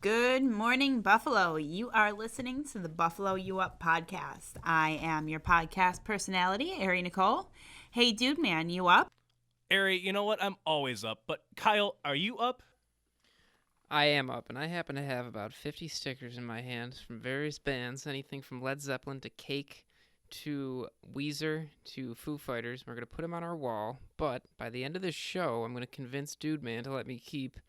Good morning, Buffalo. You are listening to the Buffalo You Up podcast. I am your podcast personality, Ari Nicole. Hey, dude, man, you up? Ari, you know what? I'm always up. But Kyle, are you up? I am up, and I happen to have about 50 stickers in my hand from various bands, anything from Led Zeppelin to Cake to Weezer to Foo Fighters. We're going to put them on our wall, but by the end of this show, I'm going to convince Dude Man to let me keep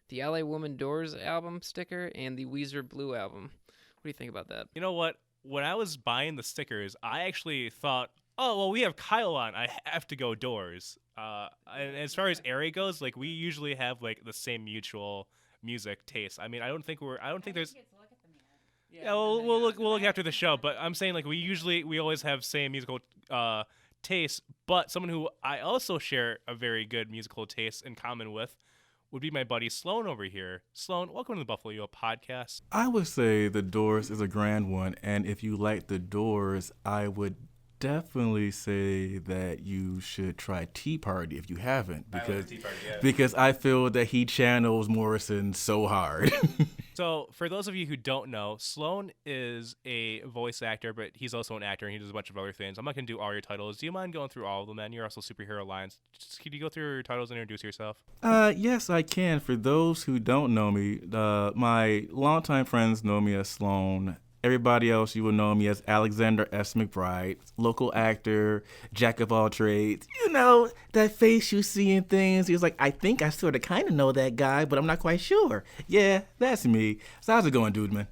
the LA Woman Doors album sticker and the Weezer Blue album. What do you think about that? You know what? When I was buying the stickers, I actually thought, oh, well, we have Kyle on. I have to go Doors. And as far as Ari goes, like, we usually have, like, the same mutual music taste. I mean, I don't think there's... Yeah, we'll look after the show, but I'm saying, like, we always have same musical taste, but someone who I also share a very good musical taste in common with would be my buddy Sloan over here. Sloan, welcome to the Buffalo You Up podcast. I would say The Doors is a grand one, and if you like The Doors, I would definitely say that you should try Tea Party if you haven't, because I feel that he channels Morrison so hard. So, for those of you who don't know, Sloan is a voice actor, but he's also an actor, and he does a bunch of other things. I'm not going to do all your titles. Do you mind going through all of them, man? You're also Superhero Alliance. Can you go through your titles and introduce yourself? Yes, I can. For those who don't know me, my longtime friends know me as Sloan. Everybody else, you will know me as Alexander S. McBryde, local actor, jack of all trades. You know, that face you see in things. He was like, I think I sort of kind of know that guy, but I'm not quite sure. Yeah, that's me. So how's it going, dude, man?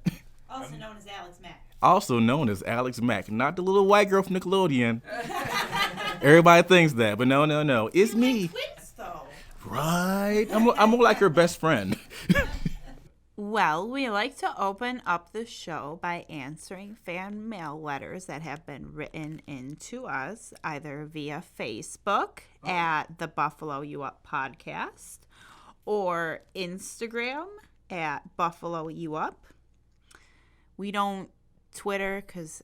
Also known as Alex Mack. Also known as Alex Mack, not the little white girl from Nickelodeon. Everybody thinks that, but no. It's me. Twins, though. Right? I'm more like her best friend. Well, we like to open up the show by answering fan mail letters that have been written into us either via Facebook at the Buffalo You Up podcast or Instagram at Buffalo You Up. We don't Twitter because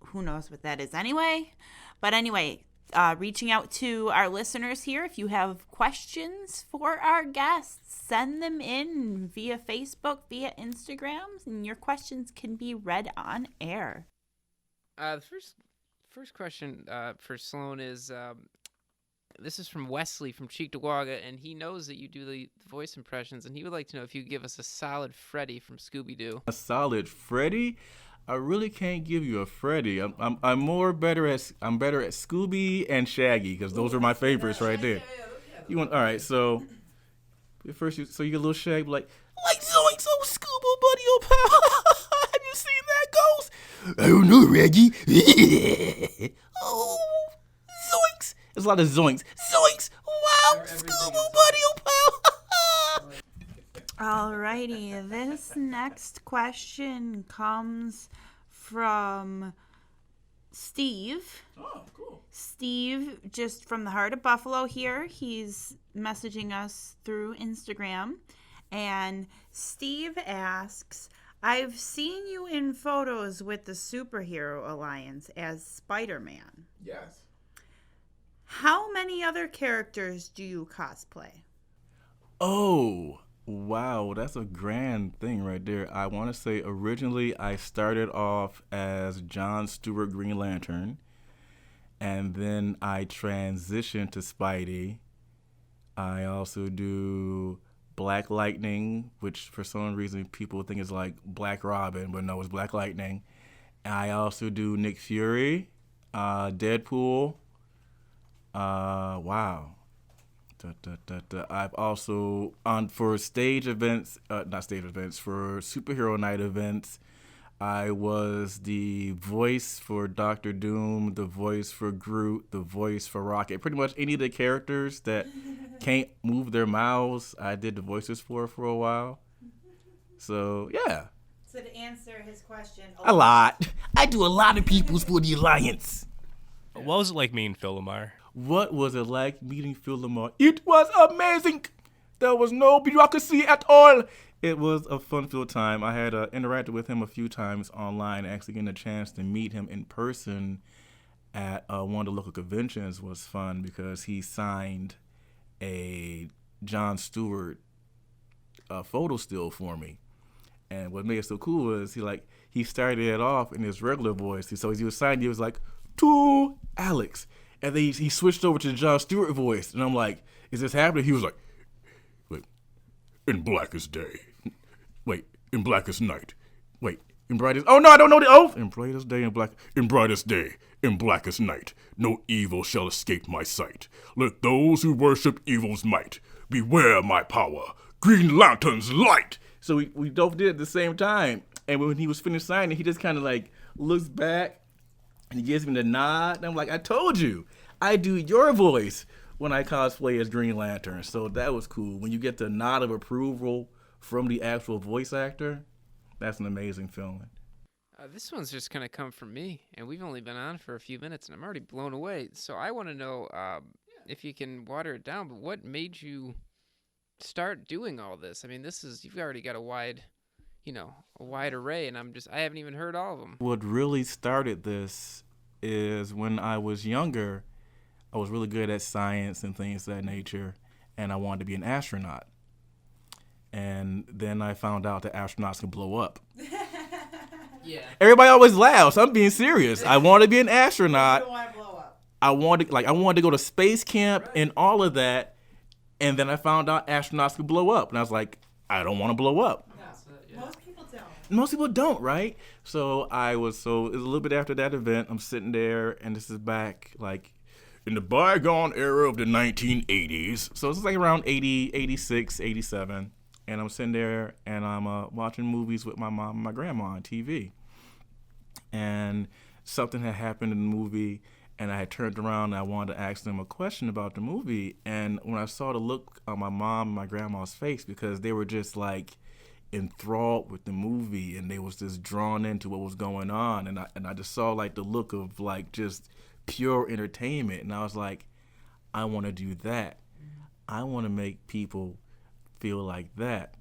who knows what that is anyway. But anyway, reaching out to our listeners here. If you have questions for our guests, send them in via Facebook, via Instagram, and your questions can be read on air. The first question for Sloan is, this is from Wesley from Cheektowaga, and he knows that you do the voice impressions, and he would like to know if you could give us a solid Freddy from Scooby-Doo. A solid Freddy? I really can't give you a Freddy. I'm better at Scooby and Shaggy because those are my favorites right there. You want all right? So first, you get a little Shaggy like Zoinks, oh Scooby, buddy, oh pal. Have you seen that ghost? I don't know, Reggie. Oh, Zoinks! There's a lot of Zoinks. Zoinks! Wow, Scooby, buddy, oh pal. Alrighty, this next question comes from Steve. Oh, cool. Steve, just from the heart of Buffalo here, he's messaging us through Instagram. And Steve asks, I've seen you in photos with the Superhero Alliance as Spider-Man. Yes. How many other characters do you cosplay? Oh, wow, that's a grand thing right there. I want to say originally I started off as John Stewart Green Lantern, and then I transitioned to Spidey. I also do Black Lightning, which for some reason people think is like Black Robin, but no, it's Black Lightning. I also do Nick Fury, Deadpool. Wow. I've also for stage events, not stage events, for superhero night events, I was the voice for Doctor Doom, the voice for Groot, the voice for Rocket. Pretty much any of the characters that can't move their mouths, I did the voices for a while. So yeah. So to answer his question, A lot. I do a lot of people's for the Alliance. What was it like meeting Phil Lamar? What was it like meeting Phil Lamar? It was amazing. There was no bureaucracy at all. It was a fun-filled time. I had interacted with him a few times online. Actually getting a chance to meet him in person at one of the local conventions was fun because he signed a Jon Stewart photo still for me. And what made it so cool was he started it off in his regular voice. So as he was signing, he was like, "To Alex," and then he switched over to the Jon Stewart voice, and I'm like, "Is this happening?" He was like, "Wait, in blackest day, wait, in blackest night, wait, in brightest. Oh no, I don't know the oath. In brightest day, in brightest day, in blackest night, no evil shall escape my sight. Let those who worship evil's might beware my power. Green Lantern's light." So we both did it at the same time. And when he was finished signing, he just kind of like looks back and he gives me the nod. And I'm like, "I told you, I do your voice when I cosplay as Green Lantern." So that was cool. When you get the nod of approval from the actual voice actor, that's an amazing feeling. This one's just going to come from me, and we've only been on for a few minutes, and I'm already blown away. So I want to know if you can water it down, but what made you start doing all this? I mean, you've already got a wide array, and I haven't even heard all of them. What really started this is when I was younger, I was really good at science and things of that nature, and I wanted to be an astronaut. And then I found out that astronauts can blow up. Yeah. Everybody always laughs. I'm being serious. I want to be an astronaut. I wanted to go to space camp and all of that. And then I found out astronauts could blow up. And I was like, I don't want to blow up. Most people don't, right? So it was a little bit after that event. I'm sitting there, and this is back like in the bygone era of the 1980s. So it's like around 80, 86, 87. And I'm sitting there, and I'm watching movies with my mom and my grandma on TV. And something had happened in the movie, and I had turned around, and I wanted to ask them a question about the movie. And when I saw the look on my mom and my grandma's face, because they were just like enthralled with the movie, and they was just drawn into what was going on, and I just saw like the look of like just pure entertainment, and I was like, I want to do that. I want to make people feel like that.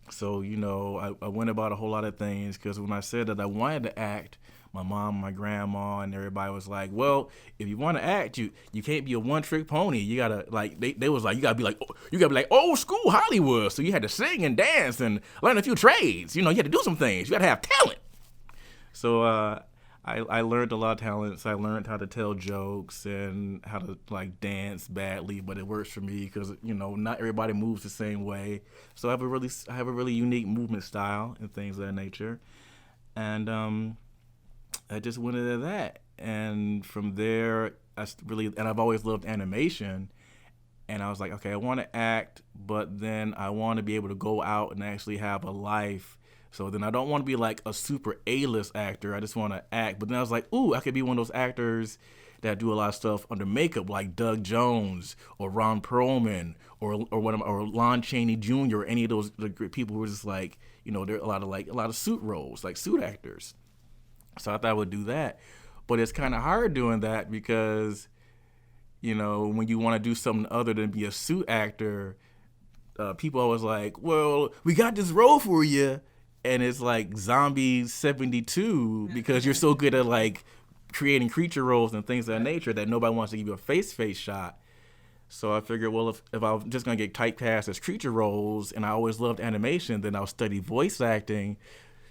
So, I went about a whole lot of things, because when I said that I wanted to act, my mom, my grandma, and everybody was like, "Well, if you want to act, you can't be a one-trick pony. You gotta they was like, you gotta be like old school Hollywood. So you had to sing and dance and learn a few trades. You had to do some things. You had to have talent." So I learned a lot of talents. I learned how to tell jokes and how to like dance badly, but it works for me because not everybody moves the same way. So I have a really unique movement style and things of that nature, and I just went into that. And from there, I've always loved animation, and I was like, okay, I want to act, but then I want to be able to go out and actually have a life. So then I don't want to be like a super A-list actor. I just want to act. But then I was like, ooh, I could be one of those actors that do a lot of stuff under makeup, like Doug Jones or Ron Perlman or Lon Chaney Jr. or any of those people who are just like, there are a lot of suit roles, like suit actors. So I thought I would do that. But it's kind of hard doing that because, when you want to do something other than be a suit actor, people always like, well, we got this role for you. And it's like Zombie 72 because you're so good at like creating creature roles and things of that nature that nobody wants to give you a face shot. So I figured, well, if I'm just going to get typecast as creature roles and I always loved animation, then I'll study voice acting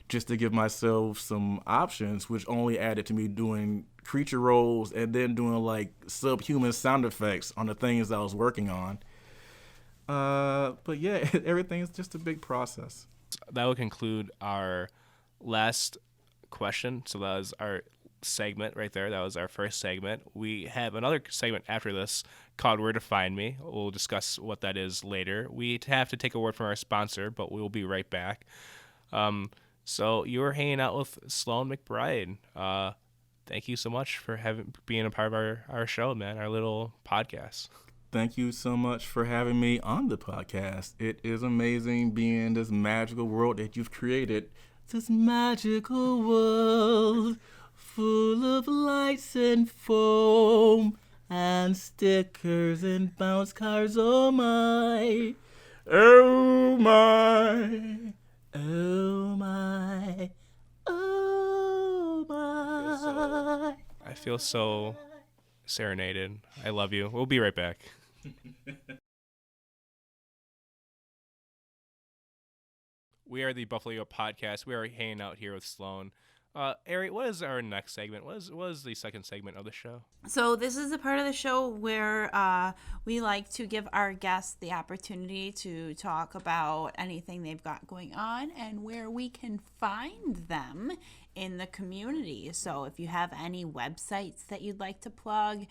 just to give myself some options, which only added to me doing creature roles and then doing like subhuman sound effects on the things I was working on. But yeah, everything's just a big process. That would conclude our last question. So that was our segment right there. That was our first segment. We have another segment after this called Where to Find Me. We'll discuss what that is later. We have to take a word from our sponsor, but we'll be right back. So you were hanging out with Sloan McBryde. Thank you so much for being a part of our show, man, our little podcast. Thank you so much for having me on the podcast. It is amazing being in this magical world that you've created. This magical world full of lights and foam and stickers and bounce cars. Oh my, oh my, oh my, oh my. I feel so serenaded. I love you. We'll be right back. We are the Buffalo Podcast. We are hanging out here with Sloan. Ari, what is our next segment? What is the second segment of the show? So this is a part of the show where we like to give our guests the opportunity to talk about anything they've got going on and where we can find them in the community. So if you have any websites that you'd like to plug,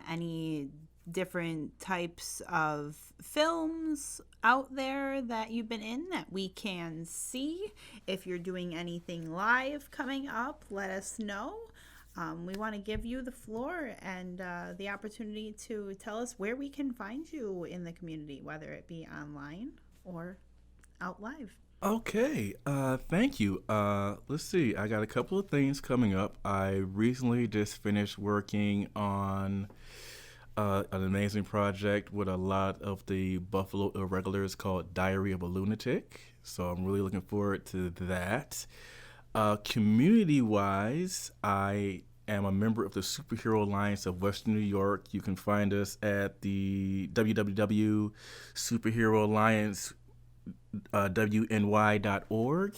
any different types of films out there that you've been in that we can see. If you're doing anything live coming up, let us know. We want to give you the floor and the opportunity to tell us where we can find you in the community, whether it be online or out live. Okay, thank you. Let's see. I got a couple of things coming up. I recently just finished working on an amazing project with a lot of the Buffalo Irregulars called Diary of a Lunatic. So I'm really looking forward to that. Community-wise, I am a member of the Superhero Alliance of Western New York. You can find us at the www.superheroalliance.wny.org.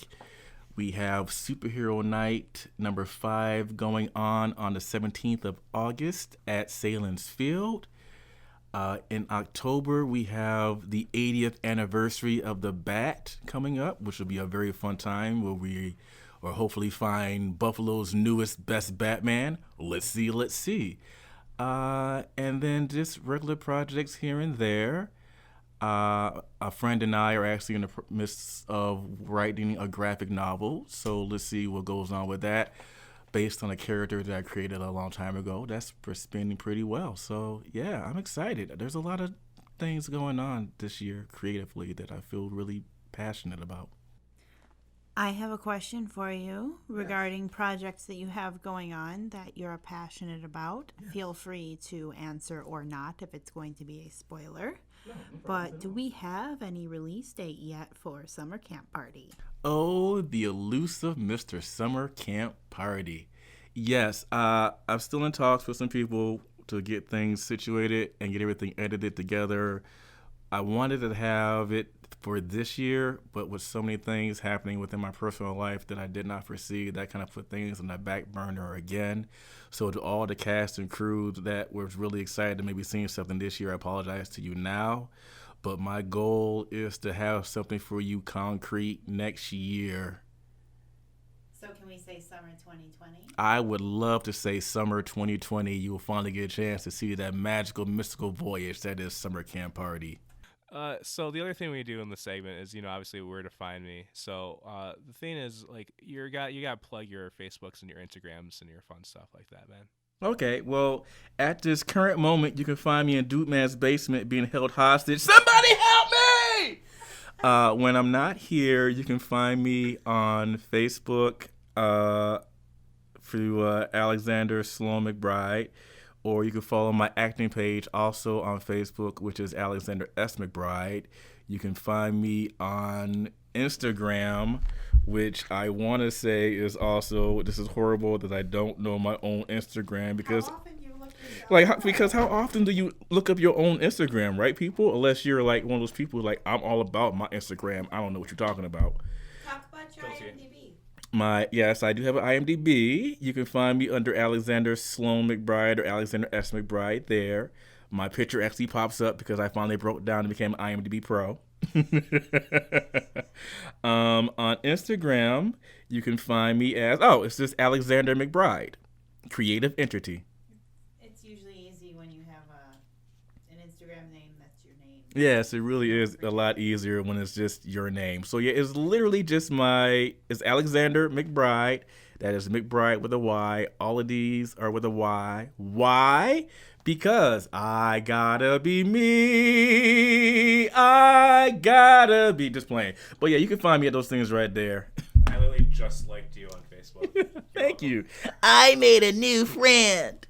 We have Superhero Night number 5 going on the 17th of August at Salem's Field. In October, we have the 80th anniversary of the Bat coming up, which will be a very fun time where we will hopefully find Buffalo's newest, best Batman. Let's see. And then just regular projects here and there. A friend and I are actually in the midst of writing a graphic novel, so let's see what goes on with that, based on a character that I created a long time ago. That's spinning pretty well, so yeah, I'm excited. There's a lot of things going on this year creatively that I feel really passionate about. I have a question for you regarding projects that you have going on that you're passionate about. Yes. Feel free to answer or not if it's going to be a spoiler. No but do we have any release date yet for Summer Camp Party? Oh, the elusive Mr. Summer Camp Party. Yes, I'm still in talks with some people to get things situated and get everything edited together. I wanted to have it for this year, but with so many things happening within my personal life that I did not foresee, that kind of put things on the back burner again. So to all the cast and crew that was really excited to maybe seeing something this year, I apologize to you now. But my goal is to have something for you concrete next year. So can we say summer 2020? I would love to say summer 2020. You will finally get a chance to see that magical, mystical voyage that is Summer Camp Party. So the other thing we do in the segment is, obviously where to find me. So the thing is, like, you got to plug your Facebooks and your Instagrams and your fun stuff like that, man. Okay, well, at this current moment, you can find me in Dude Man's basement being held hostage. Somebody help me! When I'm not here, you can find me on Facebook through Alexander Sloan McBryde. Or you can follow my acting page also on Facebook, which is Alexander S. McBryde. You can find me on Instagram, which I want to say is also, this is horrible that I don't know my own Instagram because how often do you look up your own Instagram, right, people? Unless you're like one of those people like, I'm all about my Instagram. I don't know what you're talking about. Talk about your IMDb. Yes, I do have an IMDb. You can find me under Alexander Sloan McBryde or Alexander S. McBryde there. My picture actually pops up because I finally broke down and became an IMDb pro. On Instagram, you can find me as, it's just Alexander McBryde, creative entity. It's usually easy when you have an Instagram name that's your name. Yes, it really is a lot easier when it's just your name. So yeah, it's literally just it's Alexander McBryde. That is McBryde with a Y. All of these are with a Y. Why? Because I gotta be me. I gotta be just playing. But yeah, you can find me at those things right there. I literally just liked you on Facebook. Thank you. I made a new friend.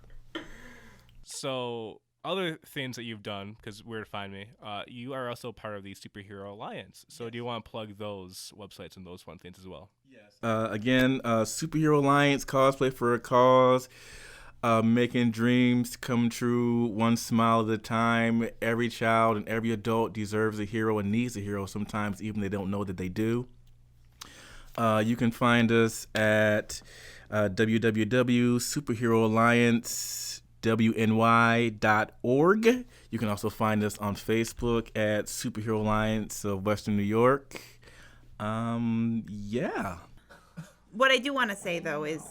So, other things that you've done, because where to find me, you are also part of the Superhero Alliance. So, yes. Do you want to plug those websites and those fun things as well? Yes. Again, Superhero Alliance, cosplay for a cause. Making dreams come true one smile at a time. Every child and every adult deserves a hero and needs a hero. Sometimes even they don't know that they do. You can find us at www.superheroalliancewny.org. You can also find us on Facebook at Superhero Alliance of Western New York. Yeah. What I do want to say, though, is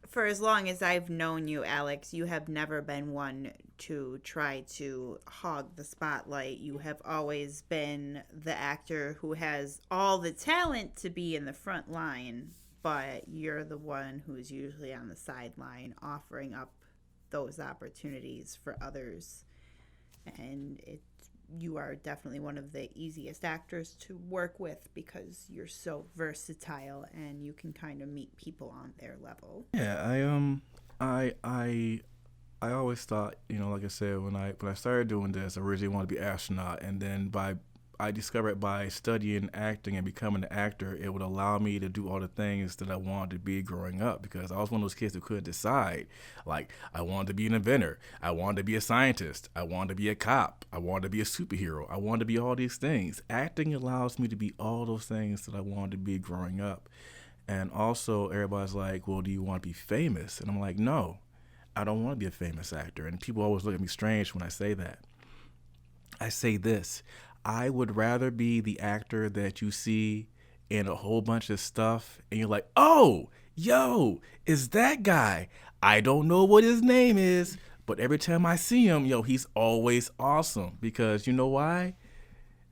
for as long as I've known you, Alex, you have never been one to try to hog the spotlight. You have always been the actor who has all the talent to be in the front line, but you're the one who's usually on the sideline offering up those opportunities for others. And you are definitely one of the easiest actors to work with because you're so versatile and you can kind of meet people on their level. Yeah, I always thought, like I said, when I started doing this, I originally wanted to be an astronaut, and then I discovered by studying acting and becoming an actor, it would allow me to do all the things that I wanted to be growing up, because I was one of those kids who couldn't decide. Like, I wanted to be an inventor. I wanted to be a scientist. I wanted to be a cop. I wanted to be a superhero. I wanted to be all these things. Acting allows me to be all those things that I wanted to be growing up. And also, everybody's like, well, do you want to be famous? And I'm like, no, I don't want to be a famous actor. And people always look at me strange when I say that. I say this. I would rather be the actor that you see in a whole bunch of stuff and you're like, oh, yo, is that guy? I don't know what his name is, but every time I see him, he's always awesome. Because you know why?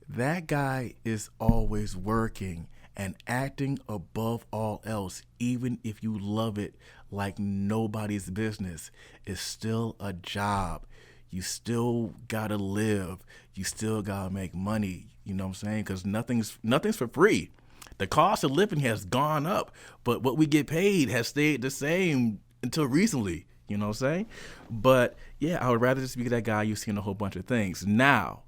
That guy is always working and acting above all else, even if you love it like nobody's business. It's still a job. You still gotta live. You still gotta make money. You know what I'm saying? Because nothing's for free. The cost of living has gone up, but what we get paid has stayed the same until recently. You know what I'm saying? But yeah, I would rather just be that guy you see in a whole bunch of things. Now,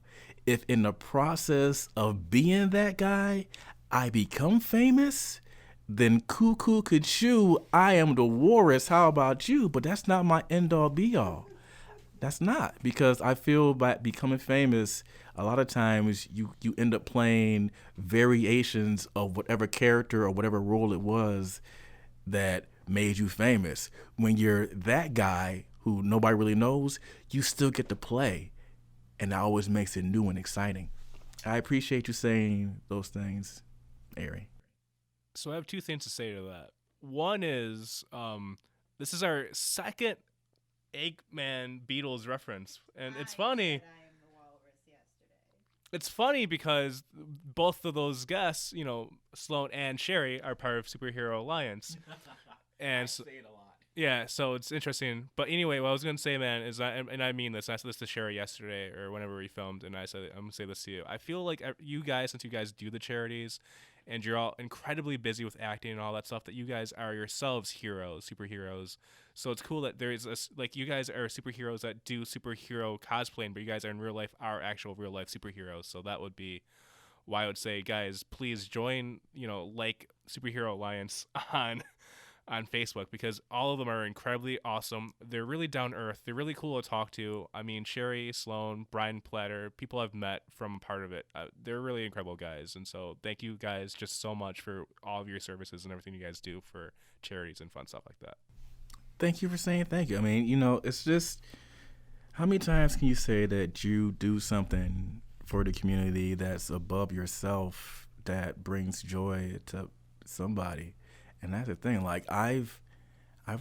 if in the process of being that guy, I become famous, then cuckoo could chew. I am the walrus. How about you? But that's not my end all be all. That's not, because I feel by becoming famous, a lot of times you end up playing variations of whatever character or whatever role it was that made you famous. When you're that guy who nobody really knows, you still get to play. And that always makes it new and exciting. I appreciate you saying those things, Ari. So I have two things to say to that. One is, this is our second Eggman Beatles reference, and it's funny. It's funny because both of those guests, Sloan and Sherry, are part of Superhero Alliance, and so, say it a lot. yeah, so it's interesting. But anyway, what I was gonna say, man, is and I mean this. I said this to Sherry yesterday or whenever we filmed, and I said I'm gonna say this to you. I feel like you guys, since you guys do the charities, and you're all incredibly busy with acting and all that stuff, that you guys are yourselves heroes, superheroes. So it's cool that there's you guys are superheroes that do superhero cosplaying, but you guys are in real life are actual real life superheroes. So that would be why I would say, guys, please join, like Superhero Alliance on Facebook, because all of them are incredibly awesome. They're really down to earth. They're really cool to talk to. I mean, Sherry, Sloan, Brian Platter, people I've met from part of it. They're really incredible guys. And so thank you guys just so much for all of your services and everything you guys do for charities and fun stuff like that. Thank you for saying thank you. I mean, it's just, how many times can you say that you do something for the community that's above yourself, that brings joy to somebody? And that's the thing. Like, I've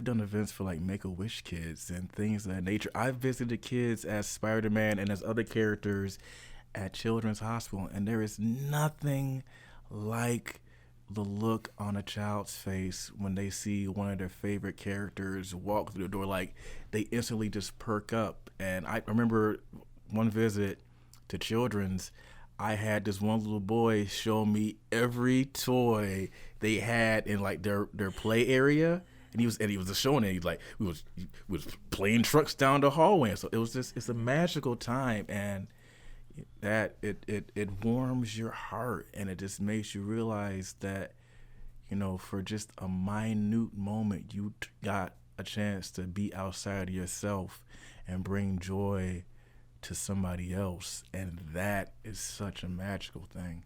done events for like Make-A-Wish kids and things of that nature. I've visited kids as Spider-Man and as other characters at Children's Hospital, and there is nothing like the look on a child's face when they see one of their favorite characters walk through the door. Like, they instantly just perk up. And I remember one visit to Children's, I had this one little boy show me every toy they had in like their play area, and he was just showing it. We was playing trucks down the hallway, and so it's a magical time, and that it warms your heart, and it just makes you realize that, for just a minute moment, you got a chance to be outside of yourself and bring joy to somebody else, and that is such a magical thing.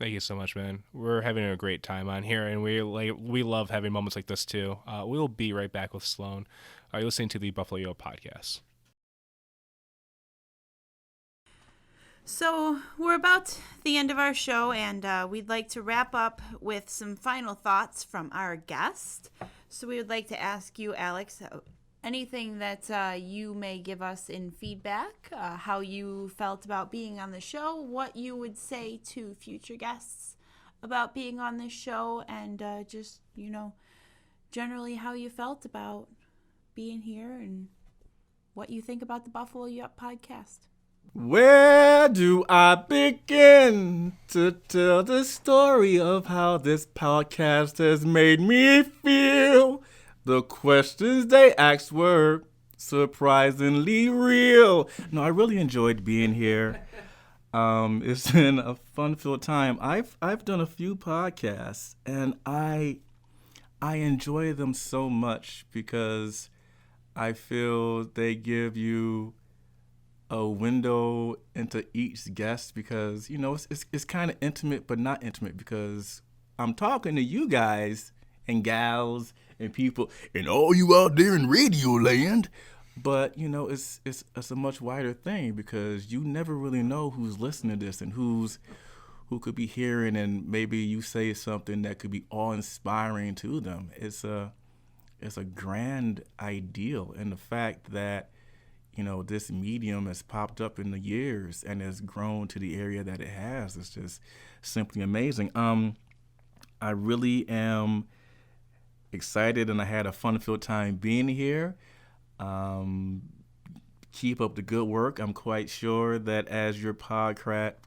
Thank you so much, man. We're having a great time on here, and we love having moments like this too. We'll be right back with Sloan. Are you listening to the Buffalo Yo podcast? So we're about the end of our show, and we'd like to wrap up with some final thoughts from our guest. So we would like to ask you, Alex, anything that you may give us in feedback, how you felt about being on the show, what you would say to future guests about being on this show, and just, generally how you felt about being here and what you think about the Buffalo Yup podcast. Where do I begin to tell the story of how this podcast has made me feel? The questions they asked were surprisingly real. No, I really enjoyed being here. It's been a fun-filled time. I've done a few podcasts, and I enjoy them so much because I feel they give you a window into each guest, because it's kind of intimate but not intimate, because I'm talking to you guys and gals and people and all you out there in radio land, but it's a much wider thing, because you never really know who's listening to this and who could be hearing, and maybe you say something that could be awe-inspiring to them. It's a grand ideal, and the fact that this medium has popped up in the years and has grown to the area that it has. It's just simply amazing. I really am excited, and I had a fun-filled time being here. Keep up the good work. I'm quite sure that as your podcast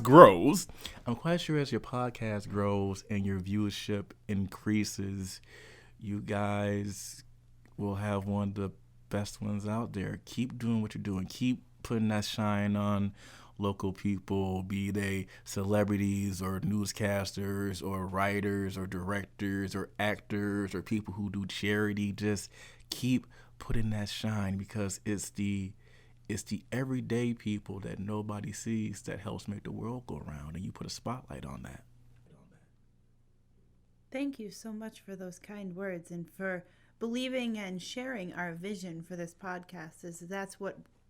grows, I'm quite sure as your podcast grows and your viewership increases, you guys will have one of the best ones out there. Keep doing what you're doing. Keep putting that shine on local people, be they celebrities or newscasters or writers or directors or actors or people who do charity. Just keep putting that shine, because it's the everyday people that nobody sees that helps make the world go around, and you put a spotlight on that. Thank you so much for those kind words and for believing and sharing our vision for this podcast. That's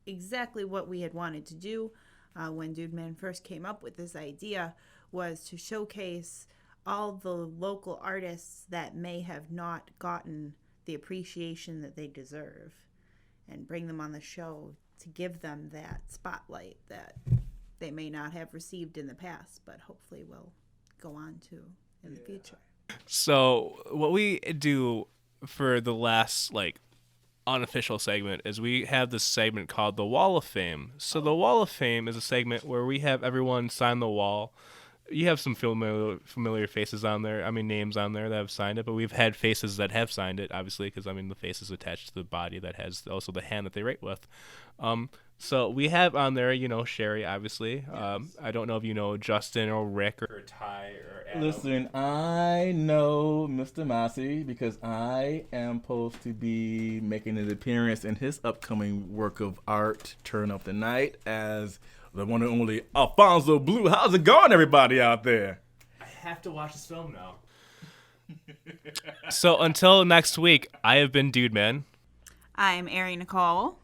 exactly what we had wanted to do when Dude Man first came up with this idea, was to showcase all the local artists that may have not gotten the appreciation that they deserve, and bring them on the show to give them that spotlight that they may not have received in the past, but hopefully will go on to in the future. So what we do for the last unofficial segment is we have this segment called the Wall of Fame. So the Wall of Fame is a segment where we have everyone sign the wall. You have some familiar faces on there. I mean, names on there that have signed it, but we've had faces that have signed it, obviously, because the face is attached to the body that has also the hand that they write with. So we have on there, Sherry, obviously. Yes. I don't know if you know Justin or Rick or Ty or Adam. Listen, I know Mr. Massey because I am supposed to be making an appearance in his upcoming work of art, Turn Up the Night, as the one and only Alfonso Blue. How's it going, everybody out there? I have to watch this film now. So until next week, I have been Dude Man. I'm Ari Nicole.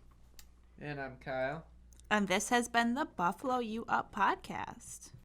And I'm Kyle. And this has been the Buffalo You Up podcast.